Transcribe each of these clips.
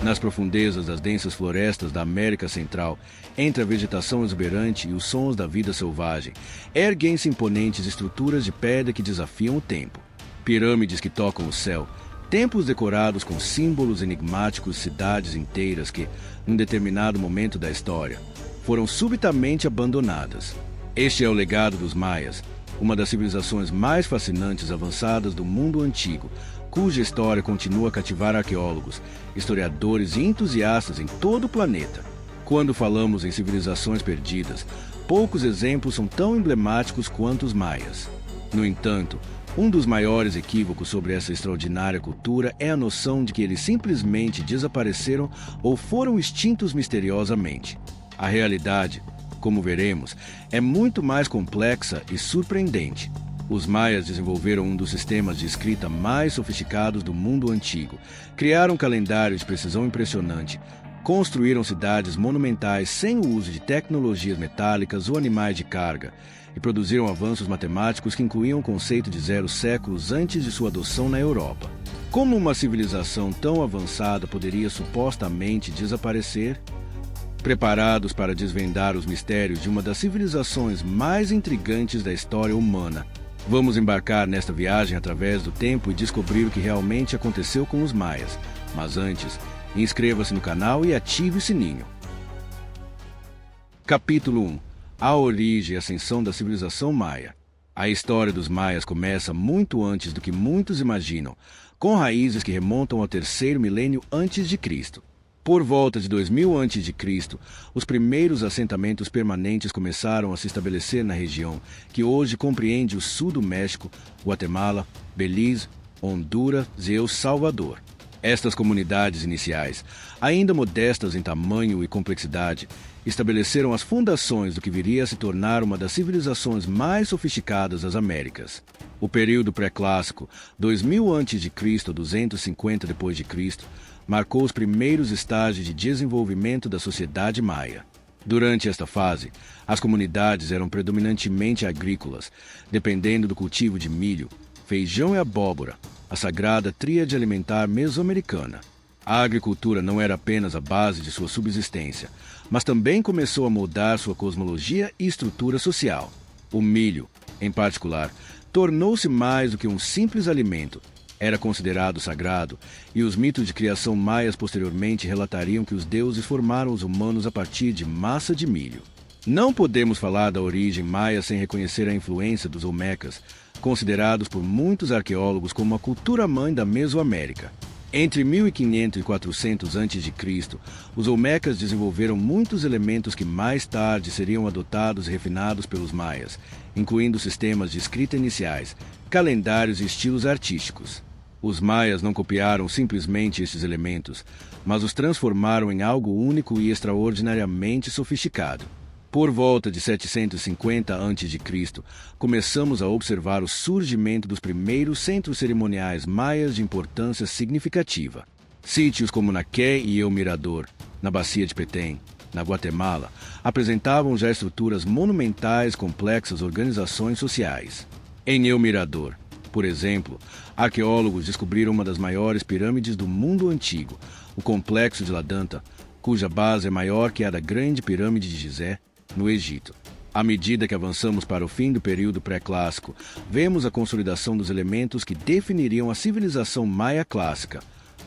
Nas profundezas das densas florestas da América Central, entre a vegetação exuberante e os sons da vida selvagem, erguem-se imponentes estruturas de pedra que desafiam o tempo. Pirâmides que tocam o céu, templos decorados com símbolos enigmáticos, cidades inteiras que, num determinado momento da história, foram subitamente abandonadas. Este é o legado dos maias, uma das civilizações mais fascinantes e avançadas do mundo antigo, cuja história continua a cativar arqueólogos, historiadores e entusiastas em todo o planeta. Quando falamos em civilizações perdidas, poucos exemplos são tão emblemáticos quanto os maias. No entanto, um dos maiores equívocos sobre essa extraordinária cultura é a noção de que eles simplesmente desapareceram ou foram extintos misteriosamente. A realidade, como veremos, é muito mais complexa e surpreendente. Os maias desenvolveram um dos sistemas de escrita mais sofisticados do mundo antigo, criaram calendários de precisão impressionante, construíram cidades monumentais sem o uso de tecnologias metálicas ou animais de carga, e produziram avanços matemáticos que incluíam o conceito de 0 séculos antes de sua adoção na Europa. Como uma civilização tão avançada poderia supostamente desaparecer? Preparados para desvendar os mistérios de uma das civilizações mais intrigantes da história humana, vamos embarcar nesta viagem através do tempo e descobrir o que realmente aconteceu com os maias. Mas antes, inscreva-se no canal e ative o sininho. Capítulo 1. A origem e ascensão da civilização maia. A história dos maias começa muito antes do que muitos imaginam, com raízes que remontam ao 3º milênio antes de Cristo. Por volta de 2000 a.C., os primeiros assentamentos permanentes começaram a se estabelecer na região, que hoje compreende o sul do México, Guatemala, Belize, Honduras e El Salvador. Estas comunidades iniciais, ainda modestas em tamanho e complexidade, estabeleceram as fundações do que viria a se tornar uma das civilizações mais sofisticadas das Américas. O período pré-clássico, 2000 a.C. a 250 d.C., marcou os primeiros estágios de desenvolvimento da sociedade maia. Durante esta fase, as comunidades eram predominantemente agrícolas, dependendo do cultivo de milho, feijão e abóbora, a sagrada tríade alimentar mesoamericana. A agricultura não era apenas a base de sua subsistência, mas também começou a moldar sua cosmologia e estrutura social. O milho, em particular, tornou-se mais do que um simples alimento. Era considerado sagrado, e os mitos de criação maias posteriormente relatariam que os deuses formaram os humanos a partir de massa de milho. Não podemos falar da origem maia sem reconhecer a influência dos olmecas, considerados por muitos arqueólogos como a cultura-mãe da Mesoamérica. Entre 1500 e 400 a.C., os olmecas desenvolveram muitos elementos que mais tarde seriam adotados e refinados pelos maias, incluindo sistemas de escrita iniciais, calendários e estilos artísticos. Os maias não copiaram simplesmente estes elementos, mas os transformaram em algo único e extraordinariamente sofisticado. Por volta de 750 a.C., começamos a observar o surgimento dos primeiros centros cerimoniais maias de importância significativa. Sítios como Naqué e El Mirador, na Bacia de Petén, na Guatemala, apresentavam já estruturas monumentais complexas organizações sociais. Em El Mirador, por exemplo, arqueólogos descobriram uma das maiores pirâmides do mundo antigo, o Complexo de Ladanta, cuja base é maior que a da Grande Pirâmide de Gizé, no Egito. À medida que avançamos para o fim do período pré-clássico, vemos a consolidação dos elementos que definiriam a civilização maia clássica.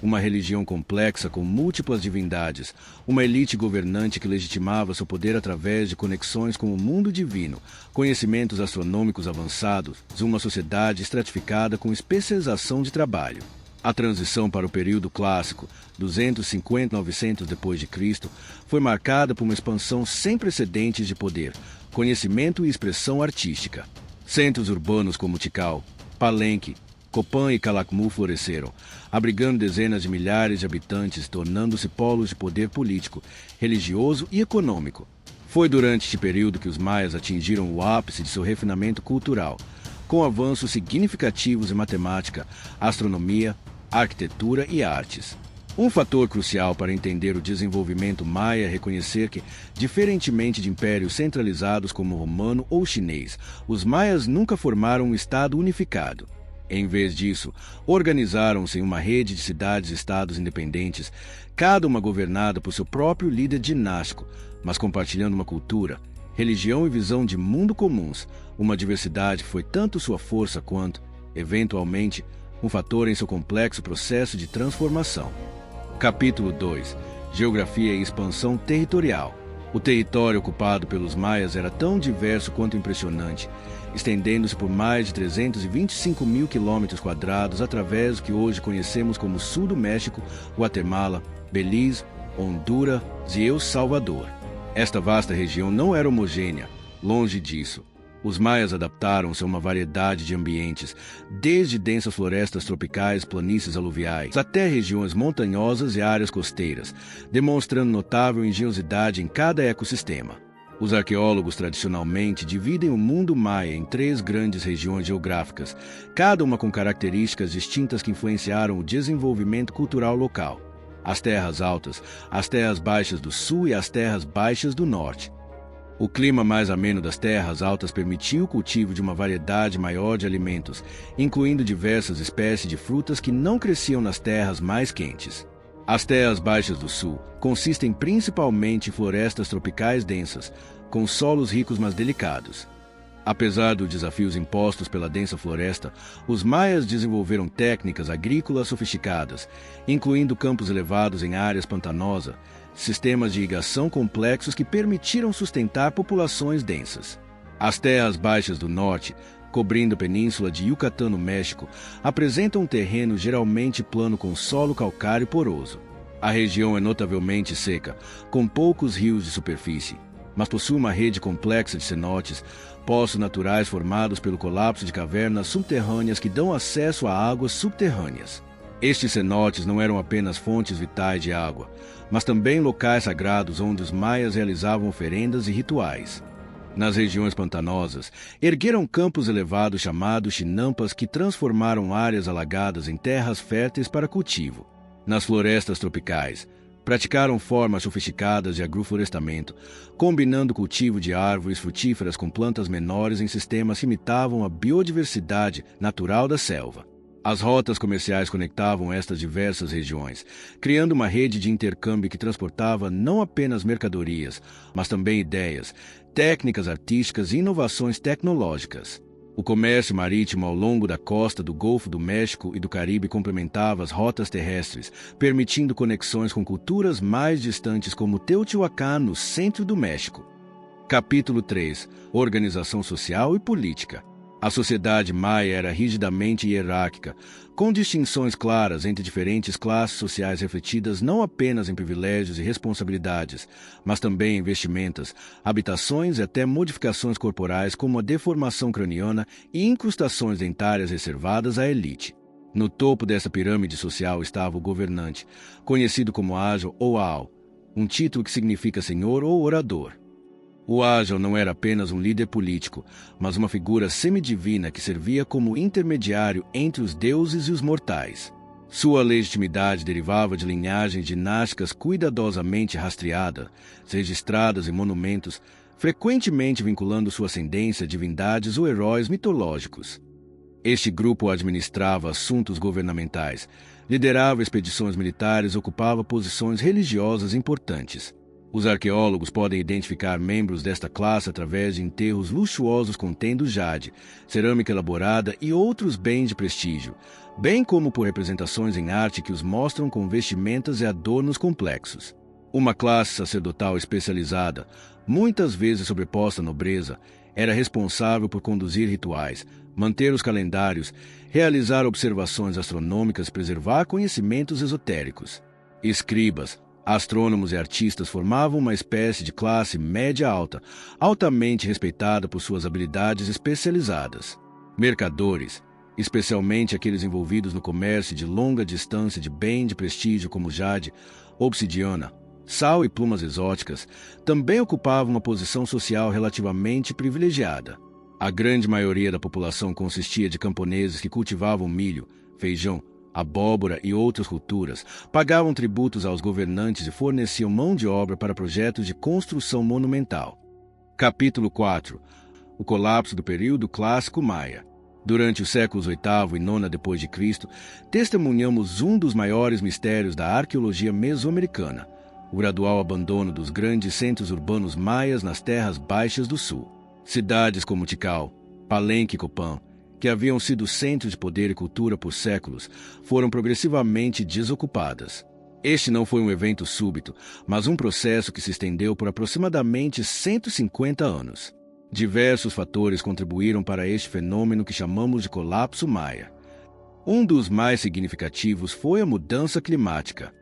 Uma religião complexa com múltiplas divindades, uma elite governante que legitimava seu poder através de conexões com o mundo divino, conhecimentos astronômicos avançados e uma sociedade estratificada com especialização de trabalho. A transição para o período clássico, 250 a 900 d.C., foi marcada por uma expansão sem precedentes de poder, conhecimento e expressão artística. Centros urbanos como Tikal, Palenque, Copán e Calakmul floresceram, abrigando dezenas de milhares de habitantes, tornando-se polos de poder político, religioso e econômico. Foi durante este período que os maias atingiram o ápice de seu refinamento cultural, com avanços significativos em matemática, astronomia, arquitetura e artes. Um fator crucial para entender o desenvolvimento maia é reconhecer que, diferentemente de impérios centralizados como o romano ou chinês, os maias nunca formaram um estado unificado. Em vez disso, organizaram-se em uma rede de cidades-estados independentes, cada uma governada por seu próprio líder dinástico, mas compartilhando uma cultura, religião e visão de mundo comuns, uma diversidade que foi tanto sua força quanto, eventualmente, um fator em seu complexo processo de transformação. Capítulo 2. Geografia e expansão territorial. O território ocupado pelos maias era tão diverso quanto impressionante, estendendo-se por mais de 325 mil quilômetros quadrados através do que hoje conhecemos como Sul do México, Guatemala, Belize, Honduras e El Salvador. Esta vasta região não era homogênea, longe disso. Os maias adaptaram-se a uma variedade de ambientes, desde densas florestas tropicais, planícies aluviais, até regiões montanhosas e áreas costeiras, demonstrando notável engenhosidade em cada ecossistema. Os arqueólogos tradicionalmente dividem o mundo maia em 3 grandes regiões geográficas, cada uma com características distintas que influenciaram o desenvolvimento cultural local: as terras altas, as terras baixas do sul e as terras baixas do norte. O clima mais ameno das terras altas permitiu o cultivo de uma variedade maior de alimentos, incluindo diversas espécies de frutas que não cresciam nas terras mais quentes. As terras baixas do sul consistem principalmente em florestas tropicais densas, com solos ricos mas delicados. Apesar dos desafios impostos pela densa floresta, os maias desenvolveram técnicas agrícolas sofisticadas, incluindo campos elevados em áreas pantanosas, sistemas de irrigação complexos que permitiram sustentar populações densas. As terras baixas do norte, cobrindo a península de Yucatán no México, apresentam um terreno geralmente plano com solo calcário poroso. A região é notavelmente seca, com poucos rios de superfície, mas possui uma rede complexa de cenotes, poços naturais formados pelo colapso de cavernas subterrâneas que dão acesso a águas subterrâneas. Estes cenotes não eram apenas fontes vitais de água, mas também locais sagrados onde os maias realizavam oferendas e rituais. Nas regiões pantanosas, ergueram campos elevados chamados chinampas que transformaram áreas alagadas em terras férteis para cultivo. Nas florestas tropicais, praticaram formas sofisticadas de agroflorestamento, combinando o cultivo de árvores frutíferas com plantas menores em sistemas que imitavam a biodiversidade natural da selva. As rotas comerciais conectavam estas diversas regiões, criando uma rede de intercâmbio que transportava não apenas mercadorias, mas também ideias, técnicas artísticas e inovações tecnológicas. O comércio marítimo ao longo da costa do Golfo do México e do Caribe complementava as rotas terrestres, permitindo conexões com culturas mais distantes como Teotihuacán, no centro do México. Capítulo 3. Organização social e política. A sociedade maia era rigidamente hierárquica, com distinções claras entre diferentes classes sociais refletidas não apenas em privilégios e responsabilidades, mas também em vestimentas, habitações e até modificações corporais como a deformação craniana e incrustações dentárias reservadas à elite. No topo dessa pirâmide social estava o governante, conhecido como Ajo ou Ao, um título que significa senhor ou orador. O Ajo não era apenas um líder político, mas uma figura semidivina que servia como intermediário entre os deuses e os mortais. Sua legitimidade derivava de linhagens dinásticas cuidadosamente rastreadas, registradas em monumentos, frequentemente vinculando sua ascendência a divindades ou heróis mitológicos. Este grupo administrava assuntos governamentais, liderava expedições militares e ocupava posições religiosas importantes. Os arqueólogos podem identificar membros desta classe através de enterros luxuosos contendo jade, cerâmica elaborada e outros bens de prestígio, bem como por representações em arte que os mostram com vestimentas e adornos complexos. Uma classe sacerdotal especializada, muitas vezes sobreposta à nobreza, era responsável por conduzir rituais, manter os calendários, realizar observações astronômicas e preservar conhecimentos esotéricos. Escribas, astrônomos e artistas formavam uma espécie de classe média-alta, altamente respeitada por suas habilidades especializadas. Mercadores, especialmente aqueles envolvidos no comércio de longa distância de bens de prestígio como jade, obsidiana, sal e plumas exóticas, também ocupavam uma posição social relativamente privilegiada. A grande maioria da população consistia de camponeses que cultivavam milho, feijão, abóbora e outras culturas, pagavam tributos aos governantes e forneciam mão de obra para projetos de construção monumental. Capítulo 4. O colapso do período clássico maia. Durante os séculos VIII e IX depois de Cristo, testemunhamos um dos maiores mistérios da arqueologia mesoamericana, o gradual abandono dos grandes centros urbanos maias nas terras baixas do sul. Cidades como Tikal, Palenque e Copán, que haviam sido centros de poder e cultura por séculos, foram progressivamente desocupadas. Este não foi um evento súbito, mas um processo que se estendeu por aproximadamente 150 anos. Diversos fatores contribuíram para este fenômeno que chamamos de colapso maia. Um dos mais significativos foi a mudança climática.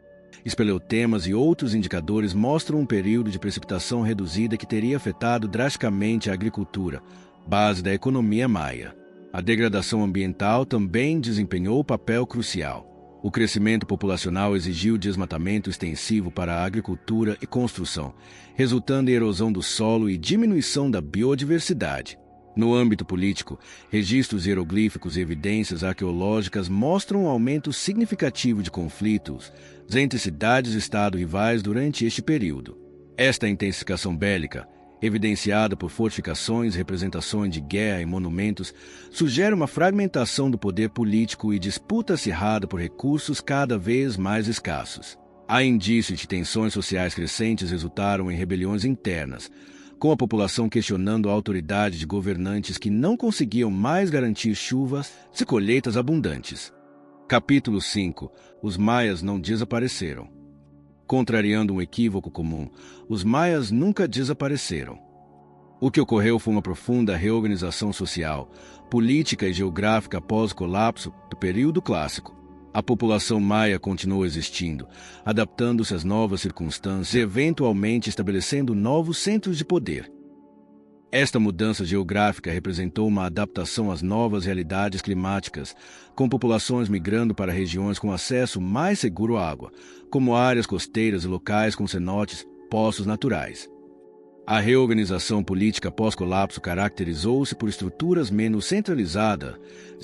Espeleotemas e outros indicadores mostram um período de precipitação reduzida que teria afetado drasticamente a agricultura, base da economia maia. A degradação ambiental também desempenhou papel crucial. O crescimento populacional exigiu desmatamento extensivo para a agricultura e construção, resultando em erosão do solo e diminuição da biodiversidade. No âmbito político, registros hieroglíficos e evidências arqueológicas mostram um aumento significativo de conflitos entre cidades-estado rivais durante este período. Esta intensificação bélica, evidenciada por fortificações, representações de guerra e monumentos, sugere uma fragmentação do poder político e disputa acirrada por recursos cada vez mais escassos. Há indícios de tensões sociais crescentes resultaram em rebeliões internas, com a população questionando a autoridade de governantes que não conseguiam mais garantir chuvas e colheitas abundantes. Capítulo 5. Os maias não desapareceram. Contrariando um equívoco comum, os maias nunca desapareceram. O que ocorreu foi uma profunda reorganização social, política e geográfica após o colapso do período clássico. A população maia continuou existindo, adaptando-se às novas circunstâncias e eventualmente estabelecendo novos centros de poder. Esta mudança geográfica representou uma adaptação às novas realidades climáticas, com populações migrando para regiões com acesso mais seguro à água, como áreas costeiras e locais com cenotes, poços naturais. A reorganização política pós-colapso caracterizou-se por estruturas menos centralizadas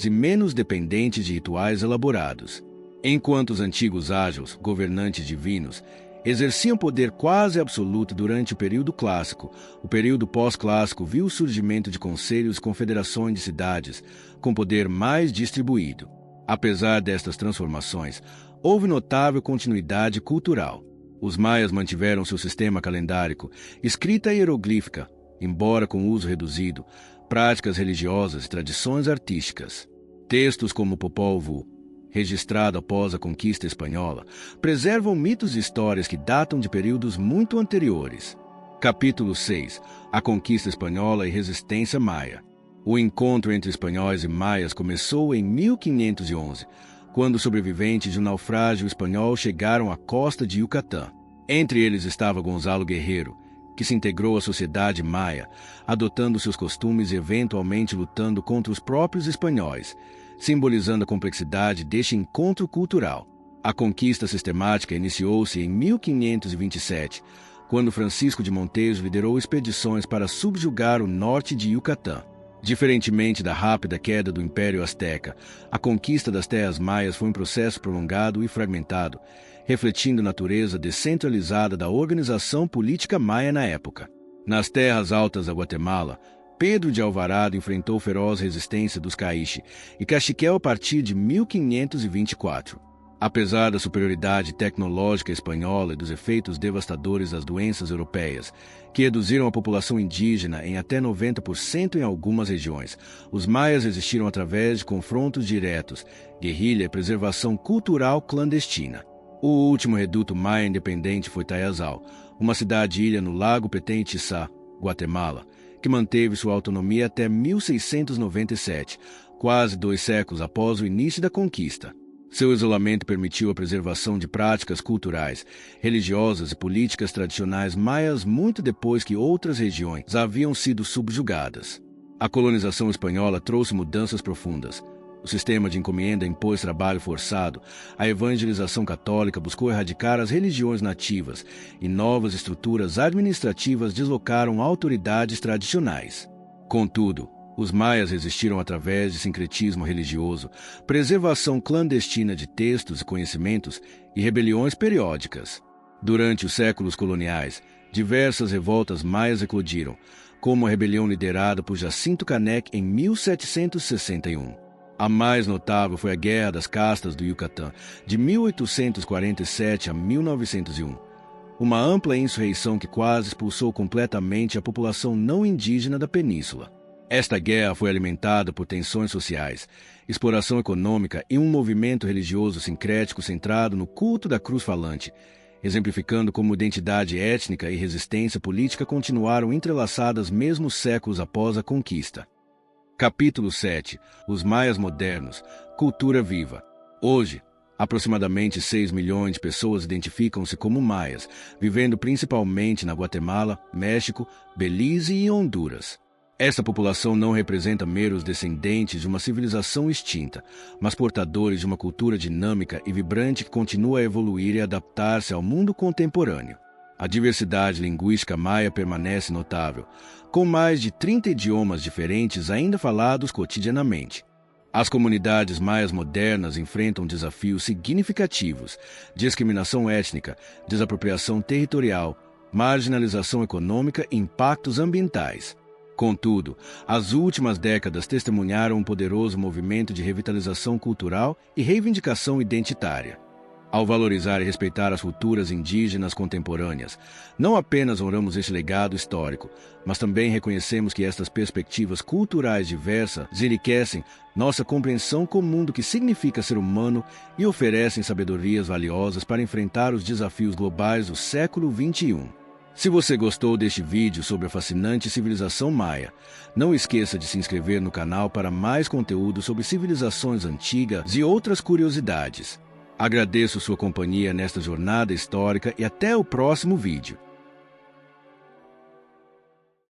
e menos dependentes de rituais elaborados. Enquanto os antigos ágios, governantes divinos, exerciam poder quase absoluto durante o período clássico, o período pós-clássico viu o surgimento de conselhos e confederações de cidades, com poder mais distribuído. Apesar destas transformações, houve notável continuidade cultural. Os maias mantiveram seu sistema calendárico, escrita hieroglífica, embora com uso reduzido, práticas religiosas e tradições artísticas. Textos como Popol Vuh, registrado após a conquista espanhola, preservam mitos e histórias que datam de períodos muito anteriores. Capítulo 6. A conquista espanhola e resistência maia. O encontro entre espanhóis e maias começou em 1511, quando sobreviventes de um naufrágio espanhol chegaram à costa de Yucatán. Entre eles estava Gonzalo Guerrero, que se integrou à sociedade maia, adotando seus costumes e eventualmente lutando contra os próprios espanhóis, simbolizando a complexidade deste encontro cultural. A conquista sistemática iniciou-se em 1527, quando Francisco de Montejo liderou expedições para subjugar o norte de Yucatán. Diferentemente da rápida queda do Império Azteca, a conquista das terras maias foi um processo prolongado e fragmentado, refletindo a natureza descentralizada da organização política maia na época. Nas terras altas da Guatemala, Pedro de Alvarado enfrentou feroz resistência dos Caixi e Caciquel a partir de 1524. Apesar da superioridade tecnológica espanhola e dos efeitos devastadores das doenças europeias, que reduziram a população indígena em até 90% em algumas regiões, os maias resistiram através de confrontos diretos, guerrilha e preservação cultural clandestina. O último reduto maia independente foi Tayasal, uma cidade-ilha no Lago Petén-Tissá, Guatemala, que manteve sua autonomia até 1697, quase 2 séculos após o início da conquista. Seu isolamento permitiu a preservação de práticas culturais, religiosas e políticas tradicionais maias muito depois que outras regiões haviam sido subjugadas. A colonização espanhola trouxe mudanças profundas. O sistema de encomenda impôs trabalho forçado, a evangelização católica buscou erradicar as religiões nativas e novas estruturas administrativas deslocaram autoridades tradicionais. Contudo, os maias resistiram através de sincretismo religioso, preservação clandestina de textos e conhecimentos e rebeliões periódicas. Durante os séculos coloniais, diversas revoltas maias eclodiram, como a rebelião liderada por Jacinto Canek em 1761. A mais notável foi a Guerra das Castas do Yucatán, de 1847 a 1901. Uma ampla insurreição que quase expulsou completamente a população não indígena da península. Esta guerra foi alimentada por tensões sociais, exploração econômica e um movimento religioso sincrético centrado no culto da cruz falante, exemplificando como identidade étnica e resistência política continuaram entrelaçadas mesmo séculos após a conquista. Capítulo 7. Os Maias Modernos. Cultura Viva. Hoje, aproximadamente 6 milhões de pessoas identificam-se como maias, vivendo principalmente na Guatemala, México, Belize e Honduras. Essa população não representa meros descendentes de uma civilização extinta, mas portadores de uma cultura dinâmica e vibrante que continua a evoluir e adaptar-se ao mundo contemporâneo. A diversidade linguística maia permanece notável, com mais de 30 idiomas diferentes ainda falados cotidianamente. As comunidades maias modernas enfrentam desafios significativos: discriminação étnica, desapropriação territorial, marginalização econômica e impactos ambientais. Contudo, as últimas décadas testemunharam um poderoso movimento de revitalização cultural e reivindicação identitária. Ao valorizar e respeitar as culturas indígenas contemporâneas, não apenas honramos este legado histórico, mas também reconhecemos que estas perspectivas culturais diversas enriquecem nossa compreensão comum do que significa ser humano e oferecem sabedorias valiosas para enfrentar os desafios globais do século XXI. Se você gostou deste vídeo sobre a fascinante civilização maia, não esqueça de se inscrever no canal para mais conteúdo sobre civilizações antigas e outras curiosidades. Agradeço sua companhia nesta jornada histórica e até o próximo vídeo.